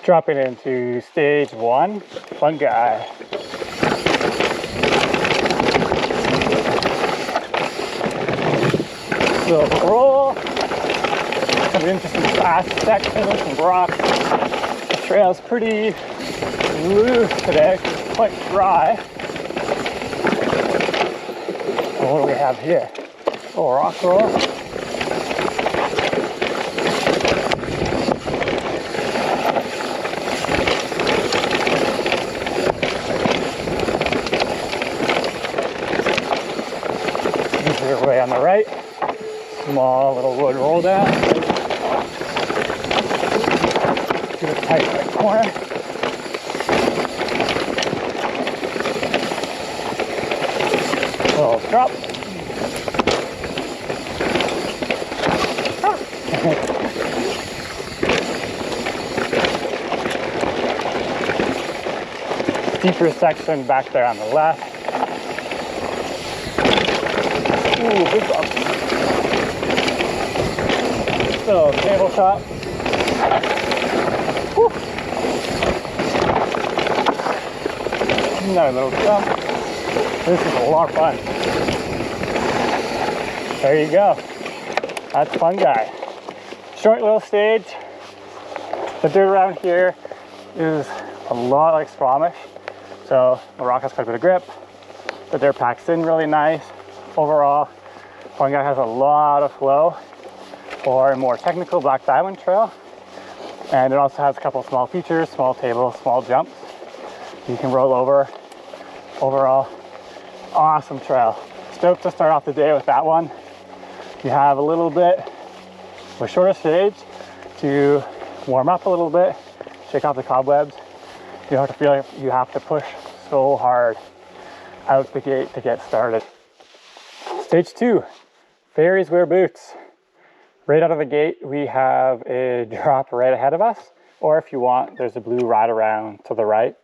Dropping into stage 1, fun guy. Little roll, coming into some fast sections, some rocks. The trail's pretty loose today, quite dry. And what do we have here? Little rock roll. Easier way on the right. Small little wood roll down. To the tight right corner. Little drop. Steeper section back there on the left. Ooh, big bump. So, tabletop. Woo. Another little jump. This is a lot of fun. There you go. That's fun guy. Short little stage. The dirt around here is a lot like Squamish. So the rock has quite a bit of grip. The dirt packs in really nice. Overall, fun guy has a lot of flow for a more technical Black Diamond trail. And it also has a couple of small features, small tables, small jumps. You can roll over. Overall, awesome trail. Stoked to start off the day with that one. You have a little bit of a shorter stage to warm up a little bit, shake off the cobwebs. You don't have to feel like you have to push so hard out the gate to get started. Stage 2, fairies wear boots. Right out of the gate, we have a drop right ahead of us, or if you want, there's a blue ride around to the right.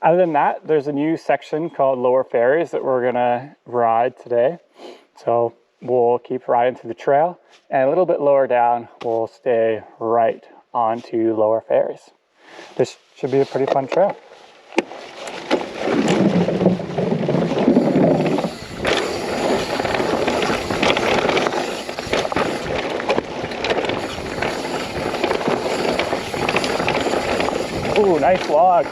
Other than that, there's a new section called Lower Ferries that we're gonna ride today. So we'll keep riding through the trail, and a little bit lower down, we'll stay right onto Lower Ferries. This should be a pretty fun trail. Ooh, nice log.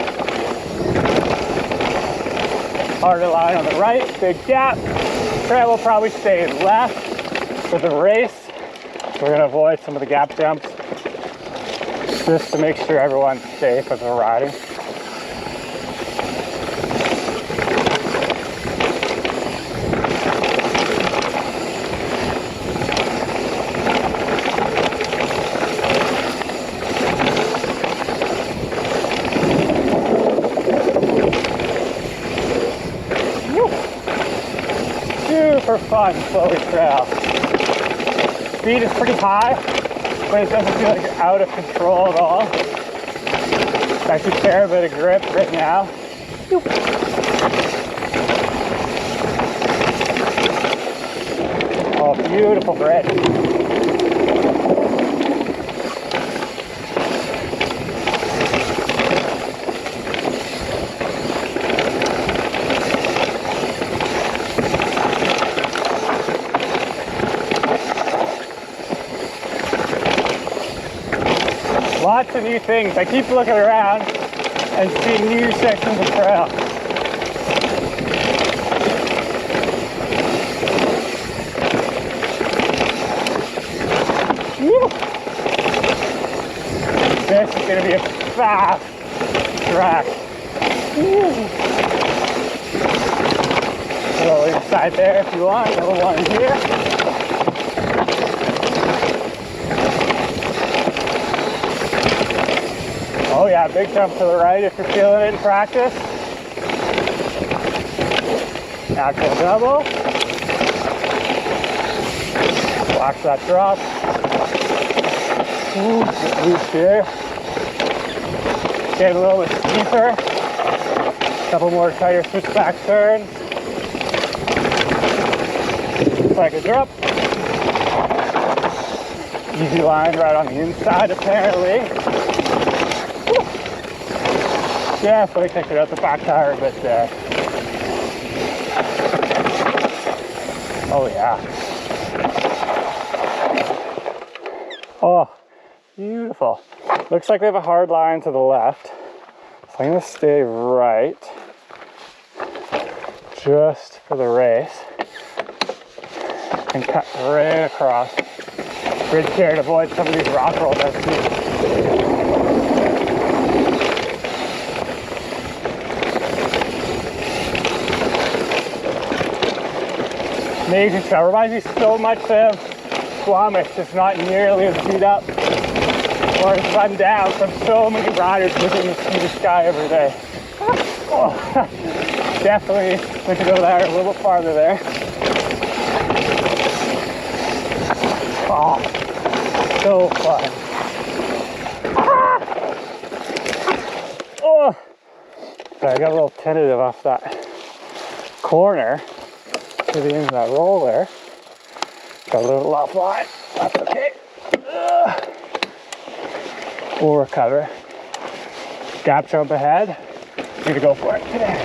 Harder line on the right, big gap. Trail will probably stay left for the race. We're gonna avoid some of the gap jumps just to make sure everyone's safe as we're riding. Super fun, flowy trail. Speed is pretty high, but it doesn't feel like you're out of control at all. It's actually a fair bit of grip right now. Oh, beautiful bridge. Lots of new things. I keep looking around and seeing new sections of trail. Woo. This is going to be a fast track. A little inside there if you want, a little one here. Oh yeah, big jump to the right if you're feeling it in practice. Actual double. Watch that drop. Ooh, get loose here. Get a little bit steeper. Couple more tighter switchback turns. Looks like a drop. Easy line right on the inside apparently. Definitely kicked it out the back tire a bit there. Oh yeah. Oh, beautiful. Looks like we have a hard line to the left. So I'm gonna stay right just for the race and cut right across bridge here to avoid some of these rock rolls I've seen. Amazing trail. Reminds me so much of Squamish, just not nearly as beat up or as run down from so many riders looking to see the sky every day. Oh, definitely need to go there a little bit farther there. Oh, so fun. Oh, sorry, I got a little tentative off that corner to the end of that roller. Got a little offline. That's okay. We'll recover. Gap jump ahead. Need to go for it today.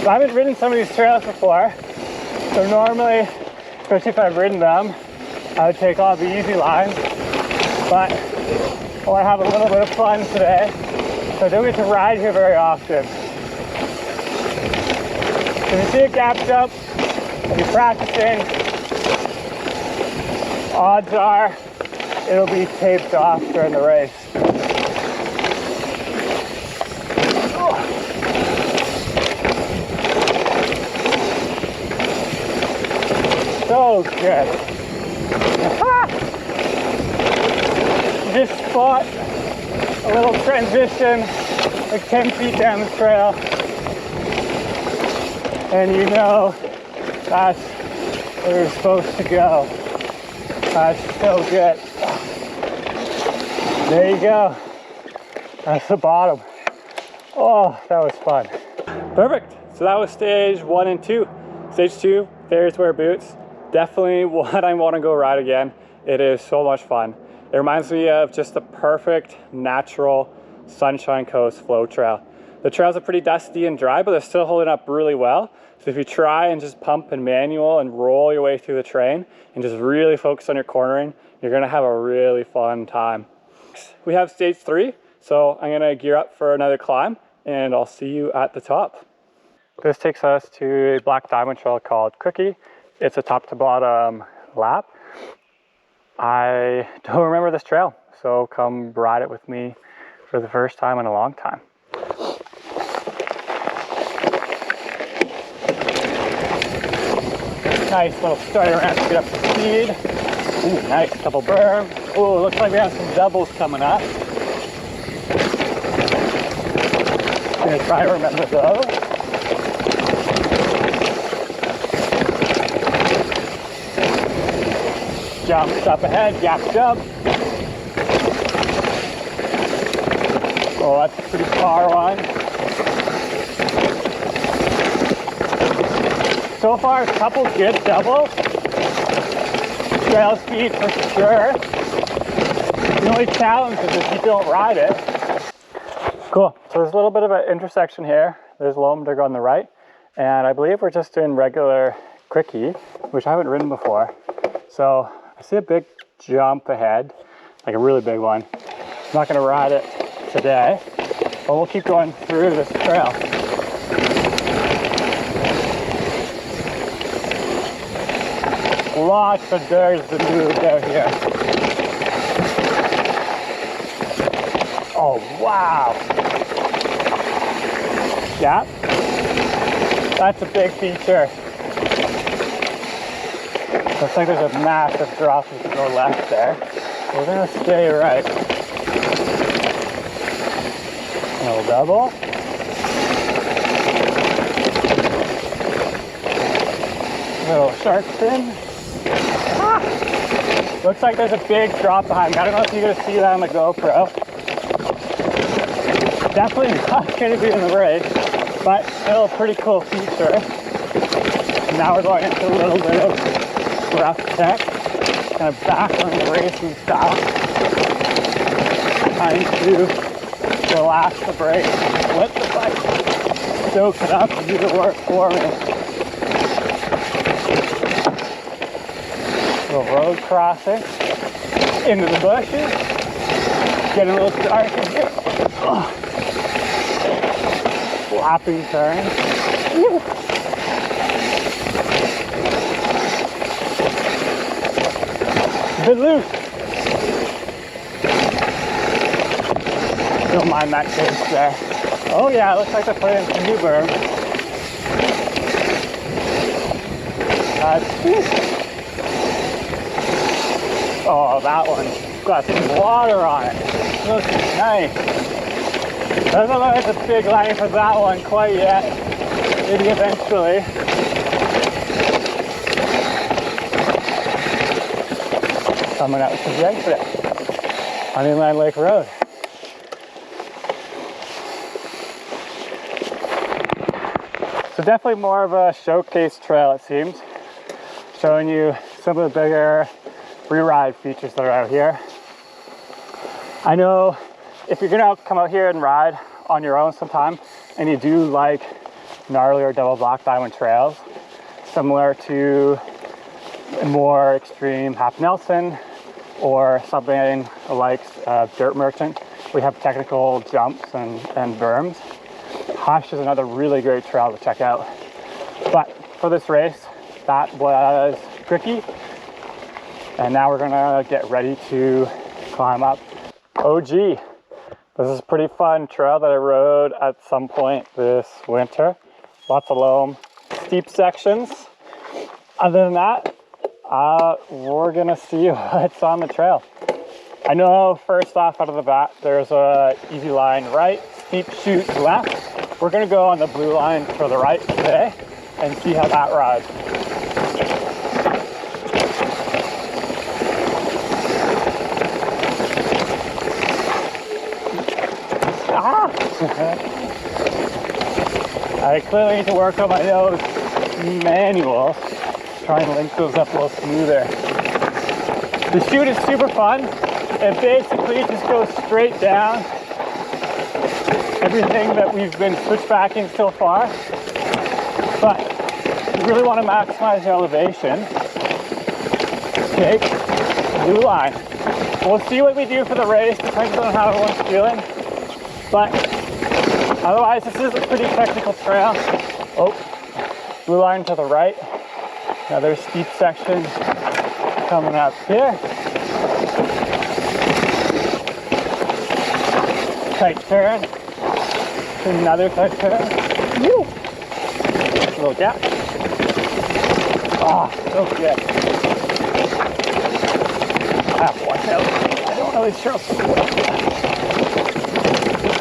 So I haven't ridden some of these trails before. So normally, especially if I've ridden them, I would take all the easy lines. But I want to have a little bit of fun today. So I don't get to ride here very often. If you see a gap jump and you're practicing, odds are it'll be taped off during the race. So good. Just spot a little transition like 10 feet down the trail, and you know that's where you're supposed to go. That's so good. There you go. That's the bottom. Oh, that was fun. Perfect. So that was stage 1 and 2. Stage 2, there's wear boots. Definitely what I want to go ride again. It is so much fun. It reminds me of just the perfect natural Sunshine Coast flow trail. The trails are pretty dusty and dry, but they're still holding up really well. So if you try and just pump and manual and roll your way through the terrain and just really focus on your cornering, you're gonna have a really fun time. We have stage 3, so I'm gonna gear up for another climb and I'll see you at the top. This takes us to a black diamond trail called Quickie. It's a top to bottom lap. I don't remember this trail, so come ride it with me for the first time in a long time. Nice little starter ramp to get up to speed. Ooh, nice double berm. Ooh, looks like we have some doubles coming up. Gonna try to remember those. Jumps up ahead, gap jump. Oh, that's a pretty far one. So far, a couple good doubles. Trail speed for sure. The only challenge is if you don't ride it. Cool, so there's a little bit of an intersection here. There's Lomderg on the right. And I believe we're just doing regular Quickie, which I haven't ridden before. So I see a big jump ahead, like a really big one. I'm not gonna ride it today, but we'll keep going through this trail. Lots of dirt to move down here. Oh, wow. Yeah, that's a big feature. Looks like there's a massive drop if you go left there. We're gonna stay right. Little double. Little shark fin. Ah! Looks like there's a big drop behind me. I don't know if you're gonna see that on the GoPro. Definitely not gonna be in the race, but still a pretty cool feature. Now we're going into a little bit of rough check, kind of back on the racing style, trying to relax the brakes, let the bike soak it up and do the work for me. Little road crossing into the bushes, getting a little dark in here. Flapping turns. Woo. A bit loose. Don't mind that case there. Oh yeah, it looks like they're putting in some new berm. Oh, that one's got some water on it. Looks nice. Doesn't look like the big line for that one quite yet. Maybe eventually. Coming out to the exit on Inland Lake Road. So definitely more of a showcase trail, it seems. Showing you some of the bigger free-ride features that are out here. I know if you're gonna come out here and ride on your own sometime, and you do like gnarly or double black diamond trails, similar to a more extreme Half Nelson or something like Dirt Merchant, we have technical jumps and berms. Hush is another really great trail to check out. But for this race, that was tricky. And now we're gonna get ready to climb up OG. This is a pretty fun trail that I rode at some point this winter. Lots of loam, steep sections. Other than that, we're gonna see what's on the trail. I know first off out of the bat, there's a easy line right, steep chute left. We're gonna go on the blue line for the right today and see how that rides. I clearly need to work on my nose manual. Try and link those up a little smoother. The chute is super fun. It basically just goes straight down. Everything that we've been switchbacking so far. But you really want to maximize the elevation. Take blue line. We'll see what we do for the race, depends on how everyone's feeling. But otherwise, this is a pretty technical trail. Oh, blue line to the right. Another steep section coming up here. Tight turn. Another tight turn. Woo! Little gap. Oh, so good. I have to watch out. I don't know these trails.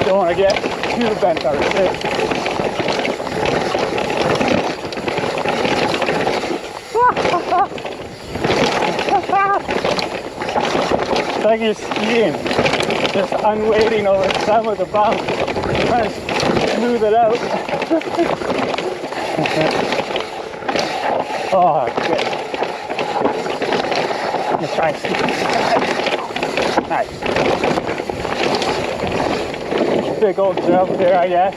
Don't want to get too bent out of shape. It's like you're skiing, just unweighting over some of the bumps, trying to smooth it out. Oh, good. Just try and sneak it. Nice. Big old jump there, I guess.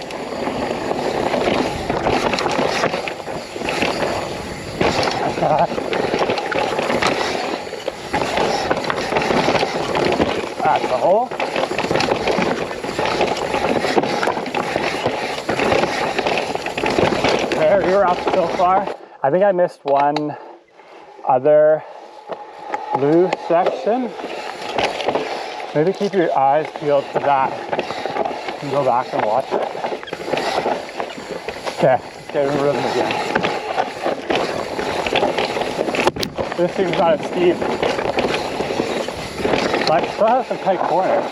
That's the hole. Very rough so far. I think I missed one other blue section. Maybe keep your eyes peeled for that and go back and watch it. Okay, let's get in the rhythm again. This thing's not as steep, but it still has some tight corners.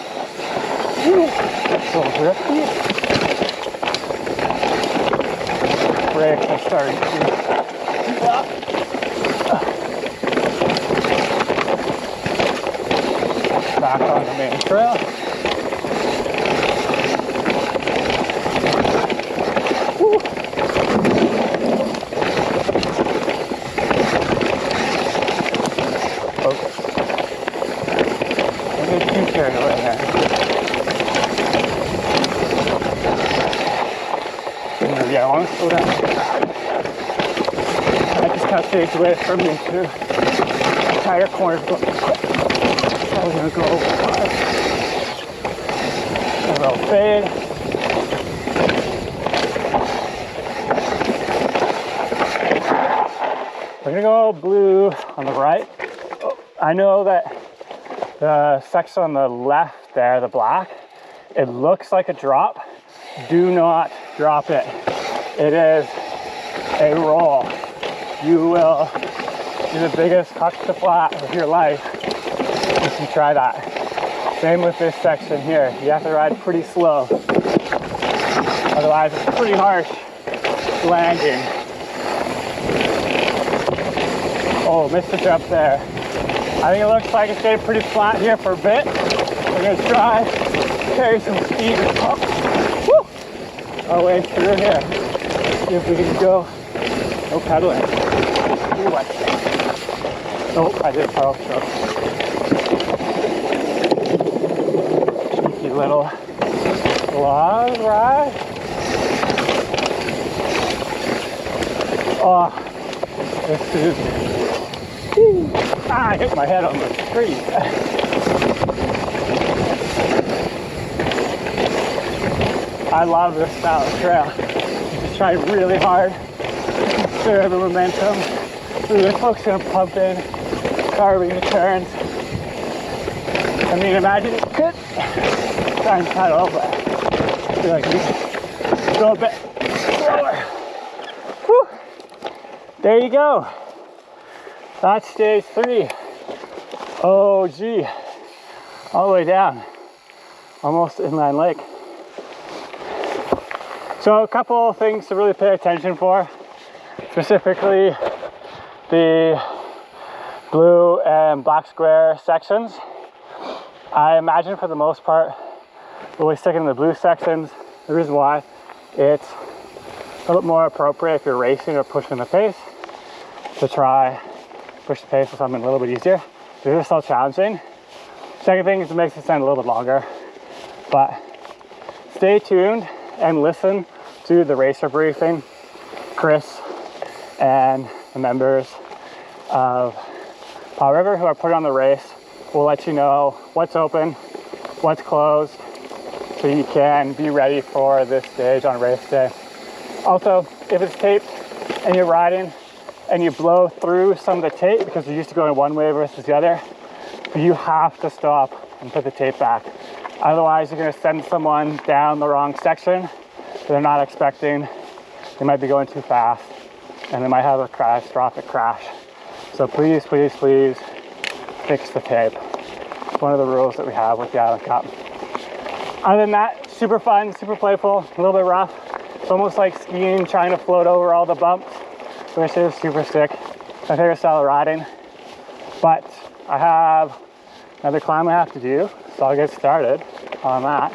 It's a little drifty. Brakes are starting to keep up. Back on the main trail. carried away there. Yeah, I want to slow down. I just kind of stayed away from me too. Tighter corners, but I'm gonna go over. A little fade. We're gonna go blue on the right. I know that the section on the left there, the black, it looks like a drop. Do not drop it. It is a roll. You will do the biggest huck to flat of your life if you try that. Same with this section here. You have to ride pretty slow. Otherwise, it's pretty harsh landing. Oh, missed the jump there. I think it looks like it's getting pretty flat here for a bit. We're gonna try carry some speed up. Woo! Our way through here. See if we can go. No pedaling. Ooh, nope, I did power stroke. Cheeky little long ride. Oh, this is. Ah, I hit my head on the tree. I love this style of trail. You just try really hard, conserve the momentum. Really focus on pumping, carving the turns. I mean, imagine you could try and pedal, but I feel like you can go a bit slower. Whew. There you go. That's stage 3. Oh gee, all the way down, almost inland lake. So a couple of things to really pay attention for, specifically the blue and black square sections. I imagine for the most part, we'll be sticking in the blue sections. The reason why, it's a little more appropriate if you're racing or pushing the pace to try push the pace for something a little bit easier. These are still challenging. Second thing is it makes it sound a little bit longer, but stay tuned and listen to the racer briefing. Chris and the members of Powell River who are putting on the race will let you know what's open, what's closed, so you can be ready for this stage on race day. Also, if it's taped and you're riding and you blow through some of the tape because you're used to going one way versus the other, you have to stop and put the tape back. Otherwise, you're gonna send someone down the wrong section that they're not expecting. They might be going too fast and they might have a catastrophic crash. So please, please, please fix the tape. It's one of the rules that we have with the Island Cup. Other than that, super fun, super playful, a little bit rough. It's almost like skiing, trying to float over all the bumps, which is super sick. My favorite style of riding. But I have another climb I have to do, so I'll get started on that.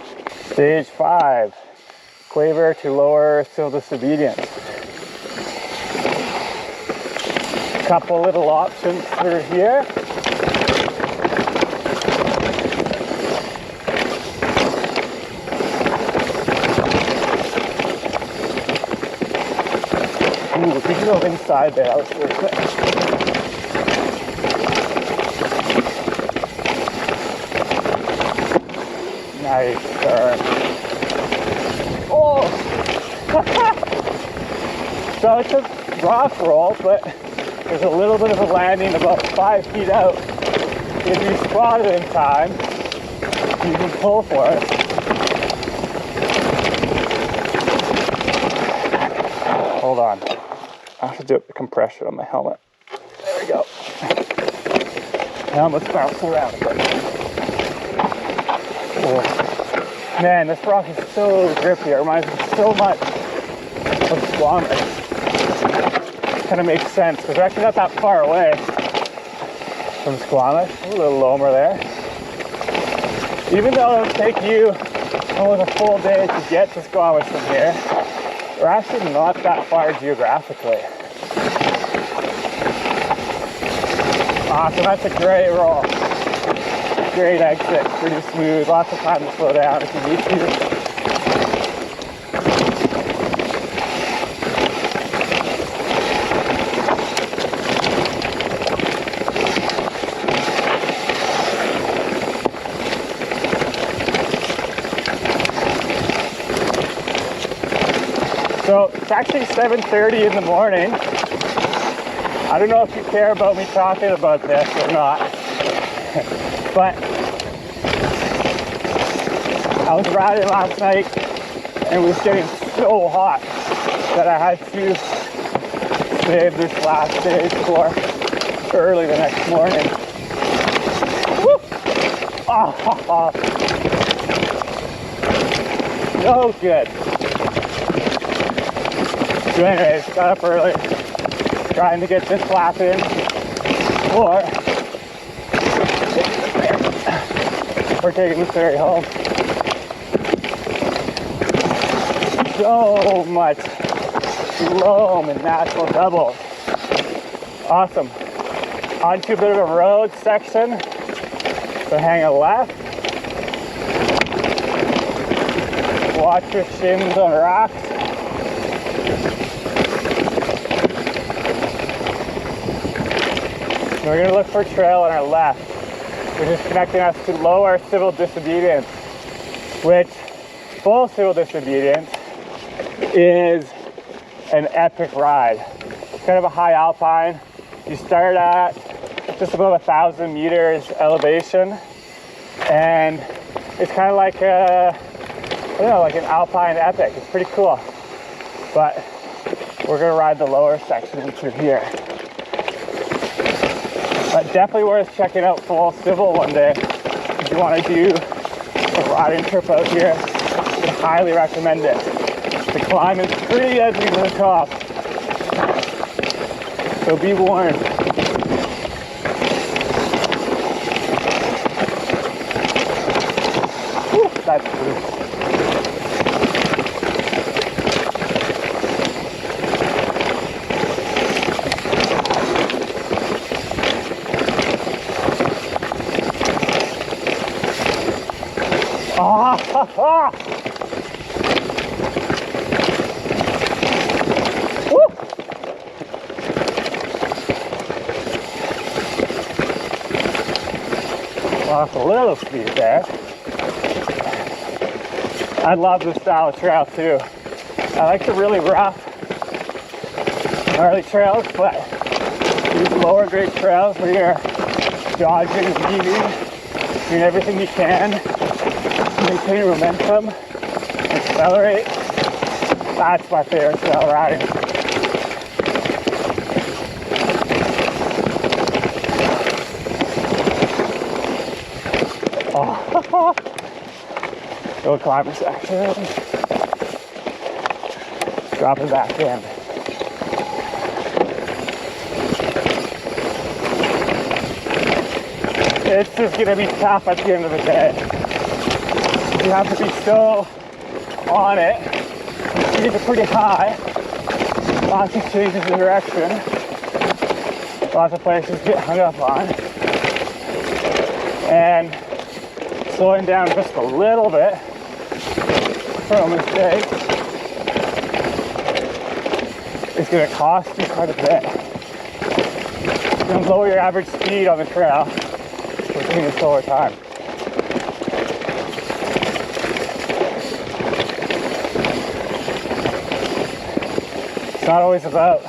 Stage 5, quaver to lower civil disobedience. Couple little options through here. Ooh, if we can go inside there, that was worth it. Nice turn. Oh! So it's a rock roll, but there's a little bit of a landing about 5 feet out. If you spot it in time, you can pull for it. Hold on. I have to do the compression on my helmet. There we go. Now let's bounce around a bit. Oh. Man, this rock is so grippy. It reminds me so much of Squamish. Kind of makes sense because we're actually not that far away from Squamish. A little loamer there. Even though it'll take you almost a full day to get to Squamish from here, we're actually not that far geographically. Awesome, that's a great roll. great exit, pretty smooth, lots of time to slow down if you need to. So it's actually 7:30 in the morning. I don't know if you care about me talking about this or not, but I was riding last night and it was getting so hot that I had to save this last stage for early the next morning. Woo! Oh, no good. So anyways, got up early, trying to get this lap in, or we're taking this ferry home. So much loam and natural doubles. Awesome. Onto a bit of a road section, so hang a left. Watch your shins on rocks. We're going to look for a trail on our left, which is connecting us to lower civil disobedience, which full civil disobedience is an epic ride. It's kind of a high alpine. You start at just above 1,000 meters elevation, and it's kind of like like an alpine epic. It's pretty cool, but we're going to ride the lower section through here. But definitely worth checking out full civil one day if you want to do a riding trip out here. I would highly recommend it. The climb is pretty edgy to the top, so be warned. Whew, that's good. Woo! Lost a little speed there. I love this style of trail too. I like the really rough, gnarly trails, but these lower grade trails where you're dodging and weaving, doing everything you can to maintain momentum, accelerate. That's my favorite trail riding. Oh, go climber section. Dropping back in. It's just gonna be tough at the end of the day. You have to be so on it. These are pretty high. Lots of changes in direction. Lots of places to get hung up on. And slowing down just a little bit from a mistake is going to cost you quite a bit. You're going to lower your average speed on the trail, which means a slower time. It's not always about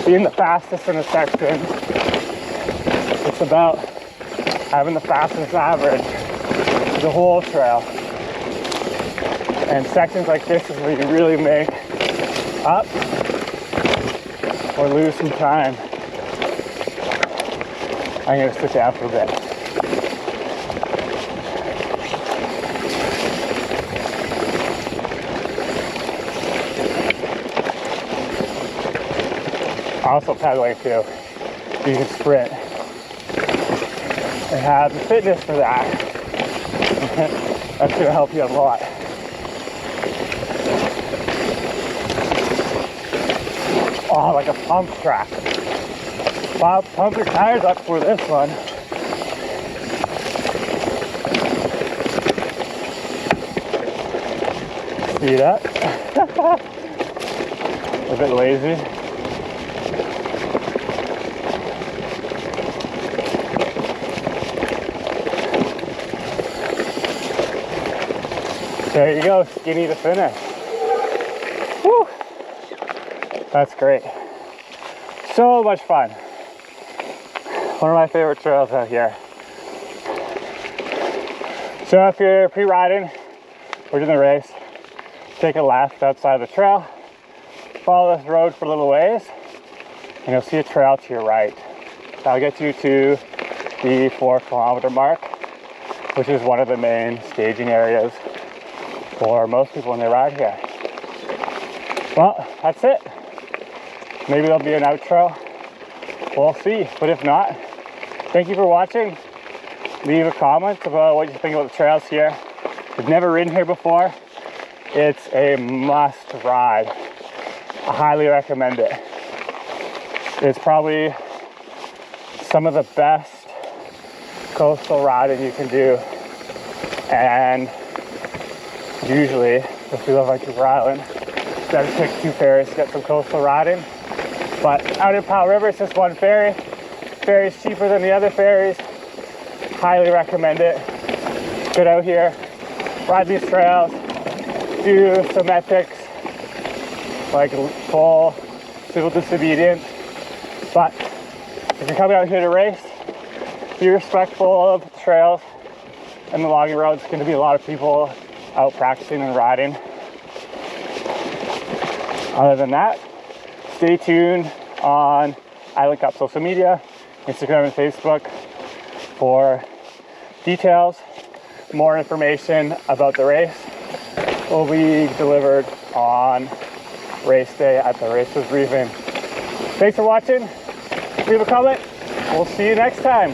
being the fastest in a section. It's about having the fastest average the whole trail. And sections like this is where you really make up or lose some time. I'm going to sit down for a bit. Also pedaling too. You can sprint and have the fitness for that. That's going to help you a lot. Oh, like a pump track. Wow, pump your tires up for this one. Speed up. A bit lazy. There you go, skinny to finish. Woo! That's great. So much fun. One of my favorite trails out here. So if you're pre-riding or doing the race, take a left outside the trail, follow this road for a little ways, and you'll see a trail to your right. That'll get you to the 4-kilometer mark, which is one of the main staging areas for most people when they ride here. Well, that's it. Maybe there'll be an outro. We'll see, but if not, thank you for watching. Leave a comment about what you think about the trails here. If you've never ridden here before, it's a must ride. I highly recommend it. It's probably some of the best coastal riding you can do, and usually, if you live on Vancouver Island, you gotta take 2 ferries to get some coastal riding. But out in Powell River, it's just 1 ferry. Ferry's cheaper than the other ferries. Highly recommend it. Get out here, ride these trails, do some epics, like full civil disobedience. But if you're coming out here to race, be respectful of the trails and the logging roads. There's going to be a lot of people out practicing and riding. Other than that, stay tuned on Island Cup social media, Instagram and Facebook, for details. More information about the race will be delivered on race day at the races briefing. Thanks for watching. Leave a comment. We'll see you next time.